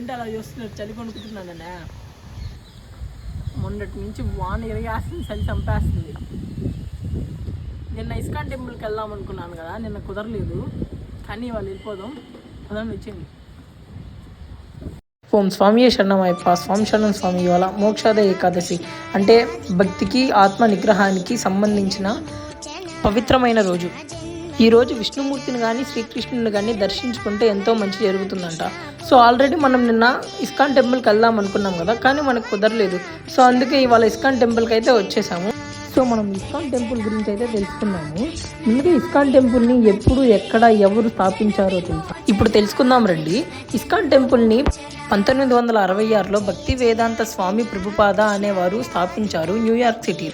ఏంటి అలా చూస్తున్నారు? చలి కొనుక్కుంటున్నానన్నా. మొన్నటి నుంచి వాన ఎరగేస్తుంది, చలి చంపేస్తుంది. నిన్న ఇస్కాన్ టెంపుల్కి వెళ్దాం అనుకున్నాను కదా, నిన్న కుదరలేదు. కానీ వాళ్ళు వెళ్ళిపోదాం అదని వచ్చింది. ఓం స్వామి శరణమయ్యప్ప. స్వామి శరణం స్వామి. ఇవాళ మోక్షాద ఏకాదశి అంటే భక్తికి ఆత్మ నిగ్రహానికి సంబంధించిన పవిత్రమైన రోజు. ఈరోజు విష్ణుమూర్తిని కానీ శ్రీకృష్ణుని కానీ దర్శించుకుంటే ఎంతో మంచి జరుగుతుందంట. సో ఆల్రెడీ మనం నిన్న ఇస్కాన్ టెంపుల్కి వెళ్దాం అనుకున్నాం కదా, కానీ మనకు కుదరలేదు. సో అందుకే ఇవాళ ఇస్కాన్ టెంపుల్కి అయితే వచ్చేసాము. సో మనం ఇస్కాన్ టెంపుల్ గురించి అయితే తెలుసుకున్నాము. ముందుగా ఇస్కాన్ టెంపుల్ని ఎప్పుడు ఎక్కడ ఎవరు స్థాపించారో తెలుసు. ఇప్పుడు తెలుసుకుందాం రండి. ఇస్కాన్ టెంపుల్ని 1966లో భక్తి వేదాంత స్వామి ప్రభుపాద అనేవారు స్థాపించారు న్యూయార్క్ సిటీ.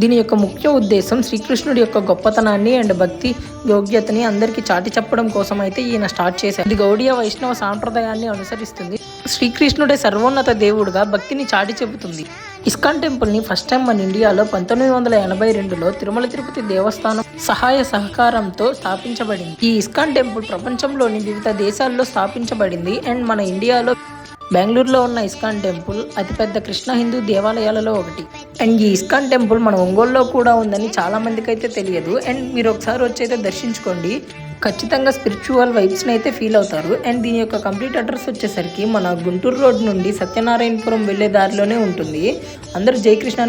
దీని యొక్క ముఖ్య ఉద్దేశం శ్రీకృష్ణుడి యొక్క గొప్పతనాన్ని అండ్ భక్తి యోగ్యతని అందరికీ చాటి చెప్పడం కోసం అయితే ఈయన స్టార్ట్ చేశారు. ఇది గౌడీయ వైష్ణవ సాంప్రదాయాన్ని అనుసరిస్తుంది. శ్రీకృష్ణుడే సర్వోన్నత దేవుడుగా భక్తిని చాటి చెబుతుంది. ఇస్కాన్ టెంపుల్ని ఫస్ట్ టైం మన ఇండియాలో 1982లో తిరుమల తిరుపతి దేవస్థానం సహాయ సహకారంతో స్థాపించబడింది. ఈ ఇస్కాన్ టెంపుల్ ప్రపంచంలోని వివిధ దేశాల్లో స్థాపించబడింది. అండ్ మన ఇండియాలో బెంగళూరులో ఉన్న ఇస్కాన్ టెంపుల్ అతిపెద్ద కృష్ణ హిందూ దేవాలయాలలో ఒకటి. అండ్ ఈ ఇస్కాన్ టెంపుల్ మన ఒంగోలులో కూడా ఉందని చాలా మందికి అయితే తెలియదు. అండ్ మీరు ఒకసారి వచ్చి అయితే దర్శించుకోండి, ఖచ్చితంగా స్పిరిచువల్ వైబ్స్ని అయితే ఫీల్ అవుతారు. అండ్ దీని యొక్క కంప్లీట్ అడ్రస్ వచ్చేసరికి మన గుంటూరు రోడ్ నుండి సత్యనారాయణపురం వెళ్ళే దారిలోనే ఉంటుంది. అందరూ జై కృష్ణ